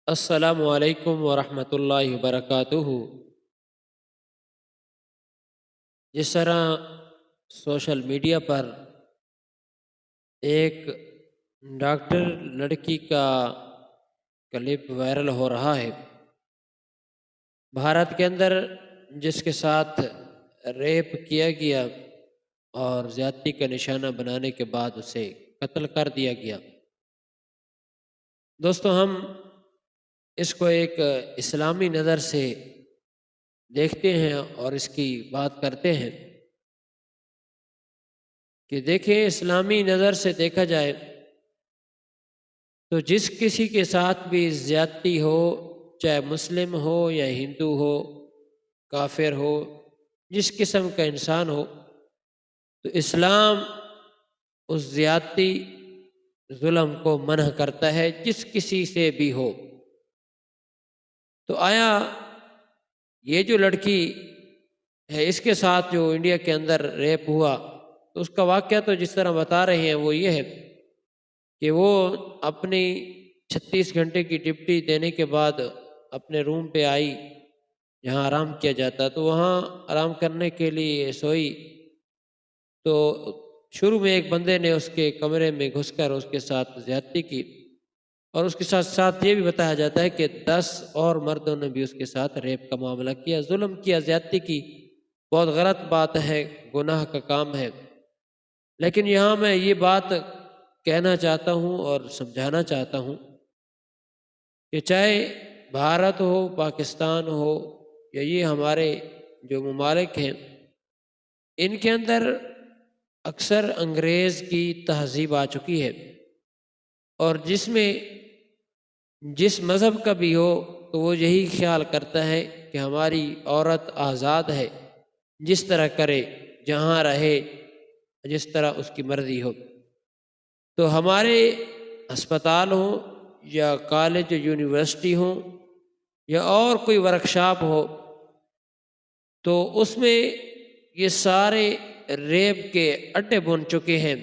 السلام علیکم ورحمۃ اللہ وبرکاتہ۔ جس طرح سوشل میڈیا پر ایک ڈاکٹر لڑکی کا کلپ وائرل ہو رہا ہے بھارت کے اندر، جس کے ساتھ ریپ کیا گیا اور زیادتی کا نشانہ بنانے کے بعد اسے قتل کر دیا گیا۔ دوستو، ہم اس کو ایک اسلامی نظر سے دیکھتے ہیں اور اس کی بات کرتے ہیں کہ دیکھیں، اسلامی نظر سے دیکھا جائے تو جس کسی کے ساتھ بھی زیادتی ہو، چاہے مسلم ہو یا ہندو ہو، کافر ہو، جس قسم کا انسان ہو، تو اسلام اس زیادتی ظلم کو منع کرتا ہے، جس کسی سے بھی ہو۔ تو آیا یہ جو لڑکی ہے، اس کے ساتھ جو انڈیا کے اندر ریپ ہوا، تو اس کا واقعہ تو جس طرح بتا رہے ہیں وہ یہ ہے کہ وہ اپنی 36 گھنٹے کی ڈیوٹی دینے کے بعد اپنے روم پہ آئی جہاں آرام کیا جاتا، تو وہاں آرام کرنے کے لیے سوئی، تو شروع میں ایک بندے نے اس کے کمرے میں گھس کر اس کے ساتھ زیادتی کی، اور اس کے ساتھ ساتھ یہ بھی بتایا جاتا ہے کہ 10 اور مردوں نے بھی اس کے ساتھ ریپ کا معاملہ کیا، ظلم کیا، زیادتی کی۔ بہت غلط بات ہے، گناہ کا کام ہے۔ لیکن یہاں میں یہ بات کہنا چاہتا ہوں اور سمجھانا چاہتا ہوں کہ چاہے بھارت ہو، پاکستان ہو، یا یہ ہمارے جو ممالک ہیں، ان کے اندر اکثر انگریز کی تہذیب آ چکی ہے، اور جس میں جس مذہب کا بھی ہو تو وہ یہی خیال کرتا ہے کہ ہماری عورت آزاد ہے، جس طرح کرے، جہاں رہے، جس طرح اس کی مرضی ہو۔ تو ہمارے ہسپتال ہوں یا کالج یونیورسٹی ہوں یا اور کوئی ورکشاپ ہو، تو اس میں یہ سارے ریپ کے اڈے بن چکے ہیں۔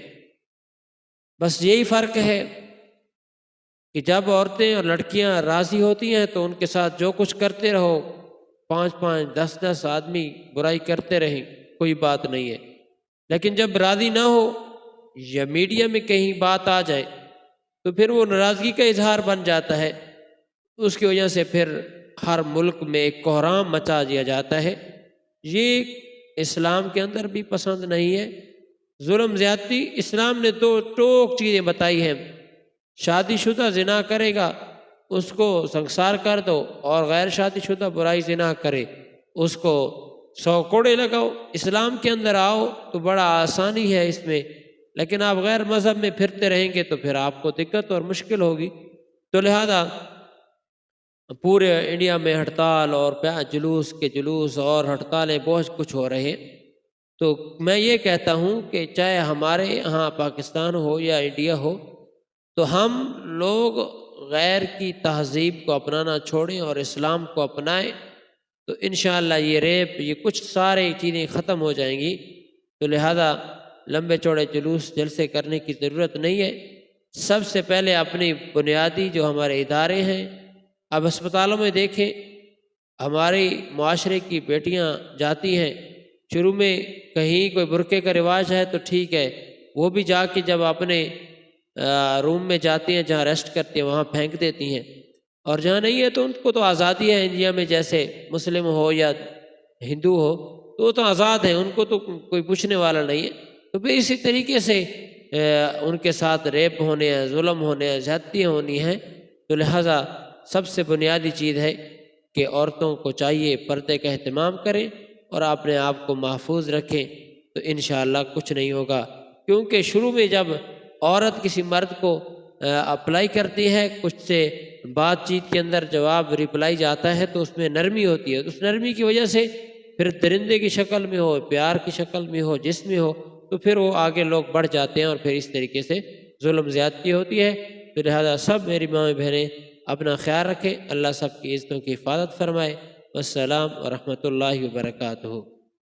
بس یہی فرق ہے کہ جب عورتیں اور لڑکیاں راضی ہوتی ہیں تو ان کے ساتھ جو کچھ کرتے رہو، 5 10 آدمی برائی کرتے رہیں، کوئی بات نہیں ہے۔ لیکن جب راضی نہ ہو یا میڈیا میں کہیں بات آ جائے تو پھر وہ ناراضگی کا اظہار بن جاتا ہے، اس کی وجہ سے پھر ہر ملک میں ایک کوہرام مچا دیا جاتا ہے۔ یہ اسلام کے اندر بھی پسند نہیں ہے۔ ظلم زیادتی، اسلام نے 2 ٹوک چیزیں بتائی ہیں: شادی شدہ زنا کرے گا اس کو سنسار کر دو، اور غیر شادی شدہ برائی زنا کرے اس کو 100 کوڑے لگاؤ۔ اسلام کے اندر آؤ تو بڑا آسانی ہے اس میں، لیکن آپ غیر مذہب میں پھرتے رہیں گے تو پھر آپ کو دقت اور مشکل ہوگی۔ تو لہذا پورے انڈیا میں ہڑتال اور جلوس اور ہڑتالیں بہت کچھ ہو رہے ہیں۔ تو میں یہ کہتا ہوں کہ چاہے ہمارے یہاں پاکستان ہو یا انڈیا ہو، تو ہم لوگ غیر کی تہذیب کو اپنانا چھوڑیں اور اسلام کو اپنائیں، تو انشاءاللہ یہ ریپ، یہ کچھ سارے چیزیں ختم ہو جائیں گی۔ تو لہذا لمبے چوڑے جلسے کرنے کی ضرورت نہیں ہے۔ سب سے پہلے اپنی بنیادی جو ہمارے ادارے ہیں، اب ہسپتالوں میں دیکھیں، ہماری معاشرے کی بیٹیاں جاتی ہیں، شروع میں کہیں کوئی برقعے کا رواج ہے تو ٹھیک ہے، وہ بھی جا کے جب اپنے روم میں جاتی ہیں جہاں ریسٹ کرتی ہیں وہاں پھینک دیتی ہیں، اور جہاں نہیں ہے تو ان کو تو آزادی ہے۔ انڈیا میں جیسے مسلم ہو یا ہندو ہو تو وہ تو آزاد ہیں، ان کو تو کوئی پوچھنے والا نہیں ہے۔ تو پھر اسی طریقے سے ان کے ساتھ ریپ ہونے ہیں، ظلم ہونے ہیں، زیادتیاں ہونی ہیں۔ تو لہٰذا سب سے بنیادی چیز ہے کہ عورتوں کو چاہیے پردے کا اہتمام کریں اور اپنے آپ کو محفوظ رکھیں، تو انشاءاللہ کچھ نہیں ہوگا۔ کیونکہ شروع میں جب عورت کسی مرد کو اپلائی کرتی ہے، کچھ سے بات چیت کے اندر جواب ریپلائی جاتا ہے تو اس میں نرمی ہوتی ہے، اس نرمی کی وجہ سے پھر درندے کی شکل میں ہو، پیار کی شکل میں ہو، جس میں ہو، تو پھر وہ آگے لوگ بڑھ جاتے ہیں اور پھر اس طریقے سے ظلم زیادتی ہوتی ہے۔ تو لہذا سب میری ماں بہنیں اپنا خیال رکھیں، اللہ سب کی عزتوں کی حفاظت فرمائے۔ والسلام ورحمۃ اللہ وبرکاتہ۔